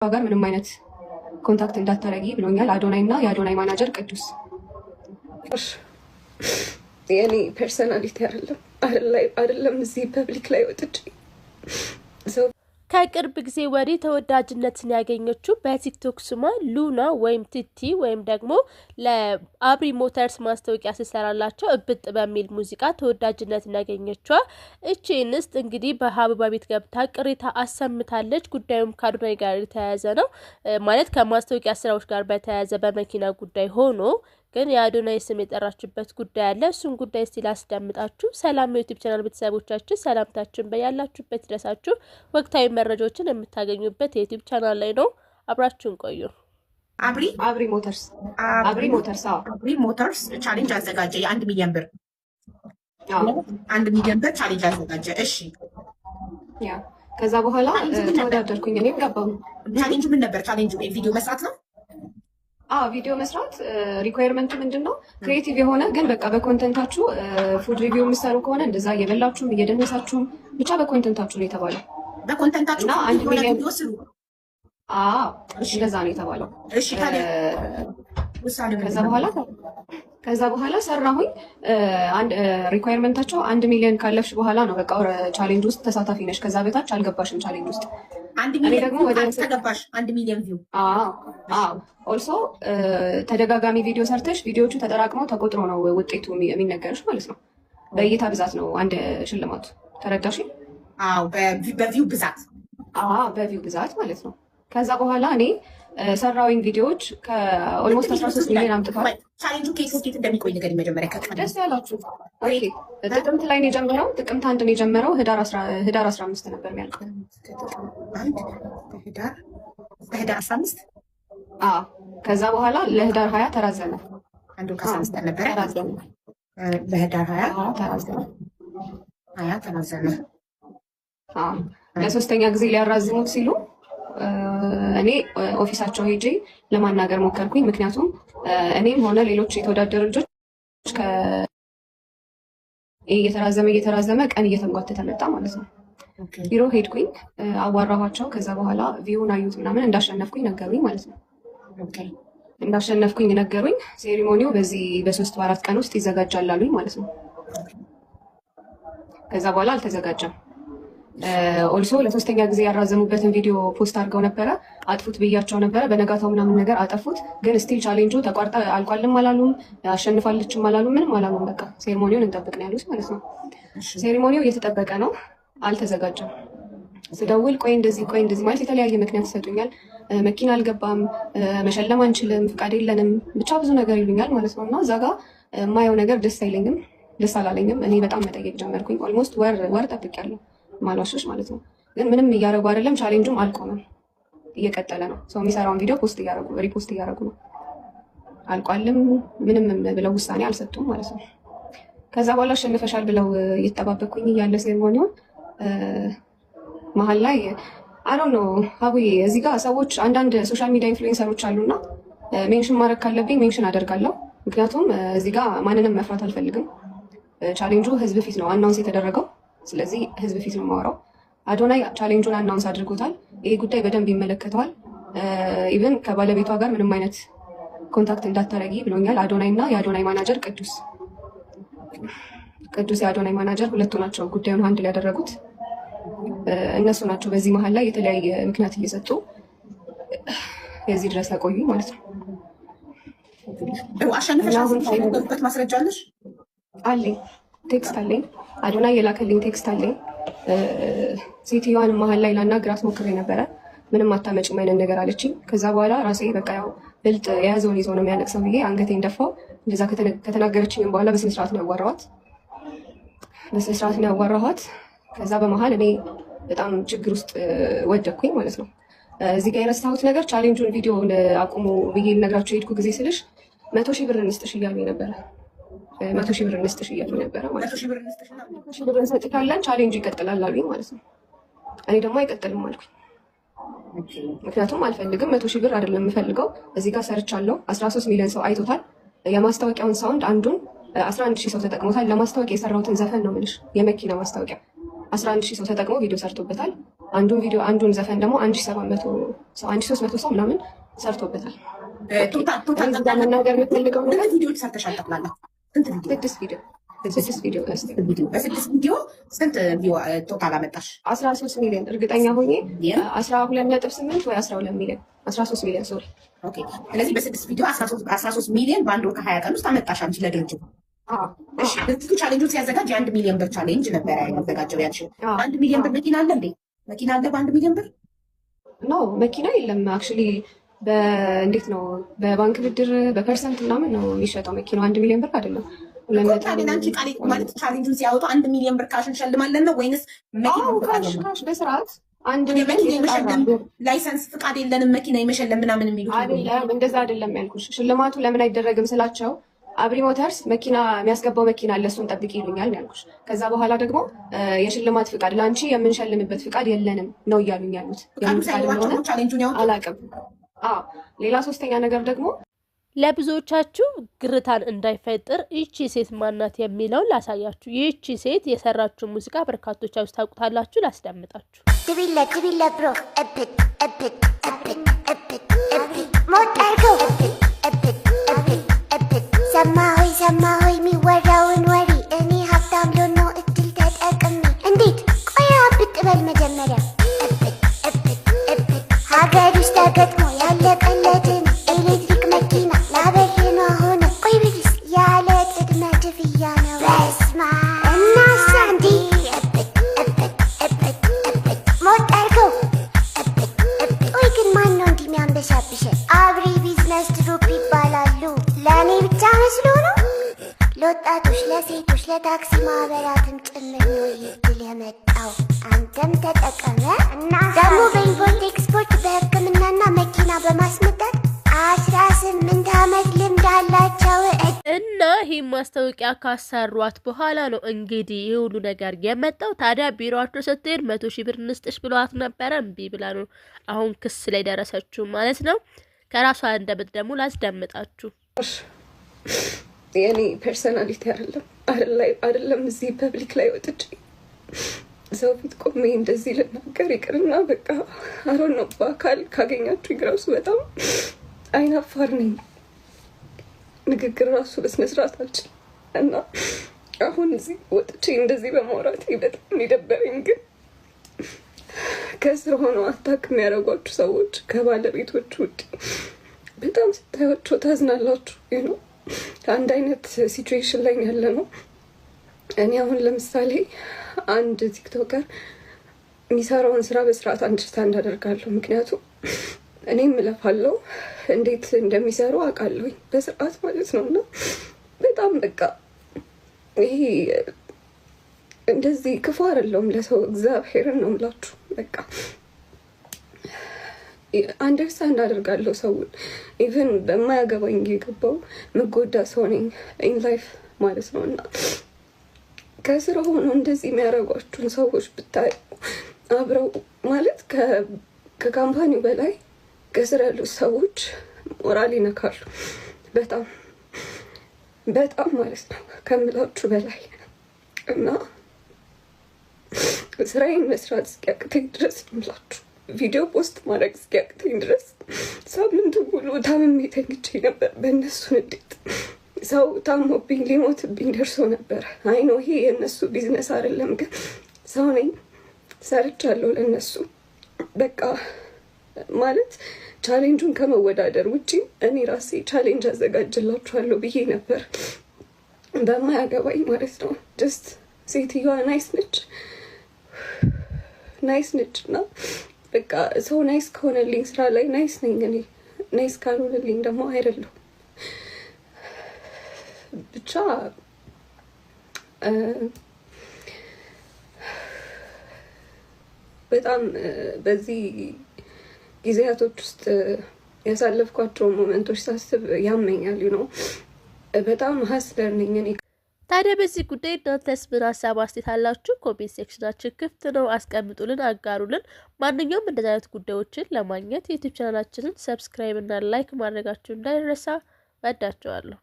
ጋር ምንም አይነት ኮንታክት እንዳታረጊ ብሎኛል። አዶናይ እና የአዶናይ ማናጀር ቅዱስ። የኔ ፐርሰናሊቲ አይደለም እዚህ ፐብሊክ ላይ ወጥቼ ከቅርብ ጊዜ ወዲህ ተወዳጅነትን ያገኘችው በቲክቶክ ስሟ ሉና ወይም ቲቲ ወይም ደግሞ ለአብሪ ሞተርስ ማስታወቂያ ሲሰራላቸው እብጥ በሚል ሙዚቃ ተወዳጅነትን ያገኘችው እቺ እንስት እንግዲህ በሀበባ ቤት ገብታ ቅሬታ አሰምታለች። ጉዳዩም ከአዶናይ ጋር የተያያዘ ነው ማለት ከማስታወቂያ ስራዎች ጋር በተያያዘ በመኪና ጉዳይ ሆኖ ግን የአዶናይ ስም የጠራችበት ጉዳይ አለ። እሱን ጉዳይ እስቲ ላስደምጣችሁ። ሰላም ዩቲዩብ ቻናል ቤተሰቦቻችን ሰላምታችን በያላችሁበት ድረሳችሁ። ወቅታዊ መረጃዎችን የምታገኙበት የዩቲዩብ ቻናል ላይ ነው። አብራችሁን ቆዩ። አብሪ ሞተርስ ቻሌንጅ አዘጋጀ። የ1 ሚሊዮን ብር 1 ሚሊዮን ብር ቻሌንጅ አዘጋጀ። እሺ ያ ከዛ በኋላ ተወዳደርኩኝ። እኔም ገባሁ። ቻሌንጁ ምን ነበር? ቻሌንጁ ቪዲዮ መስራት ነው። ቪዲዮ መስራት ሪኳየርመንቱ ምንድን ነው? ክሬቲቭ የሆነ ግን በቃ በኮንተንታችሁ ፉድ ሪቪው የምትሰሩ ከሆነ እንደዛ እየበላችሁም እየደነሳችሁም ብቻ በኮንተንታችሁ ነው የተባለው። በኮንተንታችሁ እና 1 ሚሊዮን ቪዲዮ ስሩ። እንደዛ ነው የተባለው። እሺ ታዲያ ውሳኔ ከዛ በኋላ ሰራሁኝ። አንድ ሪኳየርመንታቸው 1 ሚሊዮን ካለፍሽ በኋላ ነው በቃ ቻሌንጅ ውስጥ ተሳታፊ ነሽ። ከዛ በታች አልገባሽም ቻሌንጅ ውስጥ። 1 ሚሊዮን ደግሞ ወደ ተገባሽ 1 ሚሊዮን ቪው። ኦልሶ ተደጋጋሚ ቪዲዮ ሰርተሽ ቪዲዮቹ ተጠራቅመው ተቆጥሮ ነው ውጤቱ የሚነገርሽ ማለት ነው። በእይታ ብዛት ነው አንድ ሽልማቱ። ተረዳሽ? በቪው ብዛት። በቪው ብዛት ማለት ነው። ከዛ በኋላ እኔ ሰራዊን ቪዲዮዎች ከኦልሞስት 13 ሚሊዮን አምጥተዋል። ቻሌንጁ ከየት እንደሚቆይ ነገር መጀመሪያ ደስ ያላችሁ። ጥቅምት ላይ ነው የጀመረው። ጥቅምት 1 ነው የጀመረው። ህዳር 15 ነበር የሚያልቀው። ህዳር 15 ከዛ በኋላ ለህዳር 20 ተራዘመ። አንዱ ከ15 ነበረ ለህዳር 20 ተራዘመ። ለሶስተኛ ጊዜ ሊያራዝሙት ሲሉ እኔ ኦፊሳቸው ሄጄ ለማናገር ሞከርኩኝ። ምክንያቱም እኔም ሆነ ሌሎች የተወዳደሩ ልጆች እየተራዘመ ቀን እየተንጓተተ መጣ ማለት ነው። ቢሮ ሄድኩኝ፣ አዋራኋቸው። ከዛ በኋላ ቪውን አዩት ምናምን እንዳሸነፍኩኝ ነገሩኝ ማለት ነው። እንዳሸነፍኩኝ ነገሩኝ። ሴሪሞኒው በዚህ በ3 በ4 ቀን ውስጥ ይዘጋጃል አሉኝ ማለት ነው። ከዛ በኋላ አልተዘጋጀም። ኦልሶ ለሶስተኛ ጊዜ ያራዘሙበትን ቪዲዮ ፖስት አድርገው ነበረ። አጥፉት ብያቸው ነበረ። በነጋታው ምናምን ነገር አጠፉት። ግን ስቲል ቻሌንጁ ተቋርጣ አልቋልም አላሉም፣ አሸንፋለችም አላሉም፣ ምንም አላሉም። በቃ ሴሪሞኒውን እንጠብቅ ነው ያሉት ማለት ነው። ሴሪሞኒው እየተጠበቀ ነው፣ አልተዘጋጀም። ስደውል ቆይ እንደዚህ ማለት የተለያየ ምክንያት ይሰጡኛል። መኪና አልገባም፣ መሸለም አንችልም፣ ፍቃድ የለንም፣ ብቻ ብዙ ነገር ይሉኛል ማለት ነው። እና እዛ ጋ የማየው ነገር ደስ አላለኝም። እኔ በጣም መጠየቅ ጀመርኩኝ። ኦልሞስት ወር ጠብቄያለሁ ማሏሾች ማለት ነው። ግን ምንም እያደረጉ አይደለም። ቻሌንጁም አልቆመም፣ እየቀጠለ ነው። ሰው የሚሰራውን ቪዲዮ ሪፖስት እያደረጉ ነው። አልቋልም ምንም ብለው ውሳኔ አልሰጡም ማለት ነው። ከዛ በኋላ አሸንፈሻል ብለው እየተጠባበቅኩኝ እያለ ሴሪሞኒውን መሀል ላይ አሮን ነው አቡዬ፣ እዚህ ጋር ሰዎች አንዳንድ ሶሻል ሚዲያ ኢንፍሉዌንሰሮች አሉና ሜንሽን ማድረግ ካለብኝ ሜንሽን አደርጋለሁ። ምክንያቱም እዚህ ጋር ማንንም መፍራት አልፈልግም። ቻሌንጁ ህዝብ ፊት ነው አናውንስ የተደረገው። ስለዚህ ህዝብ ፊት ነው የማወራው። አዶናይ ቻሌንጁን አናውንስ አድርጎታል። ይሄ ጉዳይ በደንብ ይመለከተዋል። ኢቨን ከባለቤቷ ጋር ምንም አይነት ኮንታክት እንዳታረጊ ብሎኛል። አዶናይ እና የአዶናይ ማናጀር ቅዱስ የአዶናይ ማናጀር ሁለቱ ናቸው ጉዳዩን አንድ ላይ ያደረጉት። እነሱ ናቸው በዚህ መሀል ላይ የተለያየ ምክንያት እየሰጡ የዚህ ድረስ ያቆዩ ማለት ነው። አሸንፈሻበት ማስረጃ አለሽ? አለኝ፣ ቴክስት አለኝ። አዶናይ የላከልኝ ቴክስት አለኝ። ሴትዮዋን መሀል ላይ ላናግራት ሞክሬ ነበረ። ምንም አታመጭም አይነት ነገር አለችኝ። ከዛ በኋላ ራሴ በቃ ያው ብልጥ የያዘውን ይዞ ነው የሚያለቅሰው ብዬ አንገቴን ደፋው። እንደዛ ከተናገረችኝም በኋላ በስነስርዓት ነው ያዋራኋት። ከዛ በመሀል እኔ በጣም ችግር ውስጥ ወደኩኝ ማለት ነው። እዚህ ጋር የረሳሁት ነገር ቻሌንጁን ቪዲዮ አቁሙ ብዬ ልነግራቸው የሄድኩ ጊዜ ስልሽ 100,000 ብር እንስጥሽ እያሉኝ ነበረ። 100,000 ብር እንስጥሽ እያሉኝ ነበረ ማለት ነው። 100,000 ብር እንሰጥሻለን ቻሌንጁ ይቀጥላል አሉኝ ማለት ነው። እኔ ደግሞ አይቀጥልም አልኩኝ። ምክንያቱም አልፈልግም። 100,000 ብር አይደለም የምፈልገው። እዚህ ጋር ሰርቻለሁ። 13 ሚሊዮን ሰው አይቶታል። የማስታወቂያውን ሳውንድ አንዱን 11,000 ሰው ተጠቅሞታል። ለማስታወቂያ የሰራሁትን ዘፈን ነው የምልሽ፣ የመኪና ማስታወቂያ 11,000 ሰው ተጠቅሞ ቪዲዮ ሰርቶበታል። አንዱን ዘፈን ደግሞ 1300 ሰው ምናምን ሰርቶበታል። ቶታል መናገር የምትፈልገው ነገር ቪዲዮዎች ሰርተሻል ጠቅላላ? ስድስት ቪዲዮ በስድስት ቪዲዮ ስንት ቪው ቶታል አመጣሽ? 13 ሚሊዮን እርግጠኛ ሆኜ 12.8 ወይ 12 ሚሊዮን 13 ሚሊዮን ሶሪ። ኦኬ። ስለዚህ በስድስት ቪዲዮ 13 ሚሊዮን በአንድ ወር ከ20 ቀን ውስጥ አመጣሽ አንቺ ለድርጅቱ። እሺ፣ ድርጅቱ ቻሌንጁን ሲያዘጋጅ የ1 ሚሊዮን ብር ቻሌንጅ ነበረ ያዘጋጀው ያልሽው። 1 ሚሊዮን ብር መኪና አለ እንዴ? መኪና አለ በ1 ሚሊዮን ብር? ኖ መኪና የለም። አክቹሊ እንዴት ነው በባንክ ብድር በፐርሰንት ምናምን ነው የሚሸጠው መኪናው። 1 ሚሊዮን ብር አይደለም። አንቺ ቃል ማለት ቻሌንጁን ሲያወጡ 1 ሚሊዮን ብር ካሽ እንሸልማለን ነው ወይንስ መኪና ካሽ በስርዓት መኪና የመሸለም ላይሰንስ ፍቃድ የለንም መኪና የመሸለም ምናምን የሚሉት አይደለም። እንደዛ አይደለም ያልኩሽ። ሽልማቱ ለምን አይደረግም ስላቸው አብሪ ሞተርስ መኪና የሚያስገባው መኪና አለ እሱን ጠብቂ ይሉኛል ያልኩሽ። ከዛ በኋላ ደግሞ የሽልማት ፍቃድ ለአንቺ የምንሸልምበት ፍቃድ የለንም ነው እያሉኝ ያሉት። አላውቅም። ሌላ ሶስተኛ ነገር ደግሞ ለብዙዎቻችሁ ግርታን እንዳይፈጥር ይቺ ሴት ማናት የሚለው ላሳያችሁ። ይቺ ሴት የሰራችሁ ሙዚቃ በርካቶቻችሁ ታውቁታላችሁ። ላስደምጣችሁ። ድቢለ ብሮ ኤፒክ ኤፒክ ኤፒክ ኤፒክ ኤፒክ ሞታርገው ኤፒክ ኤፒክ ኤፒክ ሰማሆይ የሚወራውን ወሬ እኔ ሀብታም ሎኖ እድል ተጠቅሜ እንዴት ቆያ ብጥበል መጀመሪያ ኤፒክ ኤፒክ ኤፒክ ሀገር ውስጥ ተገጥሞ ያለቀለትን ኤሌክትሪክ መኪና ላበሬኗ ሆነ ቆይ ብሊስ ያለ ቅድመ ክፍያ ነው በስማ እናሳ እንዲ ኤፒክ ኤፒክ ኤፒክ ኤፒክ ሞታርገው ኤፒክ ኤፒክ ቆይ ግን ማን ነው እንዲህ የሚያንበሻብሸ? አብሪ ቢዝነስ ድሩፕ ይባላሉ። ለእኔ ብቻ መስሎ ነው? ለወጣቶች፣ ለሴቶች፣ ለታክሲ ማህበራትም ጭምር ነው ይህ ድል የመጣው። አንተም ተጠቀመ እና ደግሞ በኢምፖርት ኤክስፖርት በሕክምናና መኪና በማስመጣት 18 ዓመት ልምድ አላቸው። እና ይህ ማስታወቂያ ካሰሯት በኋላ ነው እንግዲህ ይህ ሁሉ ነገር የመጣው። ታዲያ ቢሮአቸው ስትሄድ 100,000 ብር እንስጥሽ ብለዋት ነበረ። እምቢ ብላ ነው አሁን ክስ ላይ ደረሰችው ማለት ነው። ከራሷ አንደበት ደግሞ ላስደምጣችሁ። የኔ ፐርሰናሊቲ አይደለም እዚህ ፐብሊክ ላይ ወጥቼ ሰው ፊት ቆሜ እንደዚህ ልናገር ይቅርና በቃ አሮን ነው። በአካል ካገኛችሁ ራሱ በጣም አይናፋር ነኝ። ንግግር ራሱ በስነስርዓት አልችልም እና አሁን እዚህ ወጥቼ እንደዚህ በማውራቴ በጣም ይደበረኝ። ግን ከስር ሆነው አታክ የሚያደርጓችሁ ሰዎች ከባለቤቶች ውጭ በጣም ስታዩቸው ታዝናላችሁ ነው። አንድ አይነት ሲቹዌሽን ላይ ያለ ነው። እኔ አሁን ለምሳሌ አንድ ቲክቶከር የሚሰራውን ስራ በስርዓት አንደርስታንድ አደርጋለሁ። ምክንያቱም እኔም እለፋለሁ፣ እንዴት እንደሚሰሩ አውቃለሁኝ በስርዓት ማለት ነው። እና በጣም በቃ ይሄ እንደዚህ ክፉ አይደለሁም ለሰው፣ እግዚአብሔርን ነው የምላችሁ። በቃ አንደርስታንድ አደርጋለሁ ሰውን። ኢቨን በማያገባኝ የገባው መጎዳ ሰው ነኝ ኢን ላይፍ ማለት ነው። እና ከስር ሆኖ እንደዚህ የሚያደርጓችሁን ሰዎች ብታዩ አብረው ማለት ከካምፓኒው በላይ ከስር ያሉት ሰዎች ሞራል ይነካሉ። በጣም በጣም ማለት ነው ከምላችሁ በላይ። እና ስራዬን መስራት እስኪያቅተኝ ድረስ ምላችሁ ቪዲዮ ፖስት ማድረግ እስኪያቅተኝ ድረስ ሳምንቱ ሙሉ ታምሜ ተኝቼ ነበር። በእነሱ ንዴት ሰው ታሞብኝ ሊሞትብኝ ደርሶ ነበር። አይ ነው ይሄ የእነሱ ቢዝነስ አይደለም፣ ግን ሰው ነኝ፣ ሰርቻለሁ ለእነሱ። በቃ ማለት ቻሌንጁን ከመወዳደር ውጪ እኔ ራሴ ቻሌንጅ አዘጋጅላችኋለሁ ብዬ ነበር በማያገባኝ ማለት ነው። ጀስት ሴትዮዋ ናይስ ነች እና በቃ ሰው ናይስ ከሆነልኝ ስራ ላይ ናይስ ነኝ እኔ፣ ናይስ ካልሆነልኝ ደግሞ አይደለሁም። ብቻ በጣም በዚህ ጊዜያቶች ውስጥ ያሳለፍኳቸው ሞመንቶች ሳስብ ያመኛል ነው። በጣም ሀስለር ነኝ እኔ። ታዲያ በዚህ ጉዳይ እናንተስ ምን ሀሳብ አስተያየት አላችሁ? ኮሜንት ሴክሽናችን ክፍት ነው፣ አስቀምጡልን፣ አጋሩልን። ማንኛውም እንደዚህ አይነት ጉዳዮችን ለማግኘት ዩቲዩብ ቻናላችንን ሰብስክራይብ እና ላይክ ማድረጋችሁ እንዳይረሳ። ወዳችኋለሁ።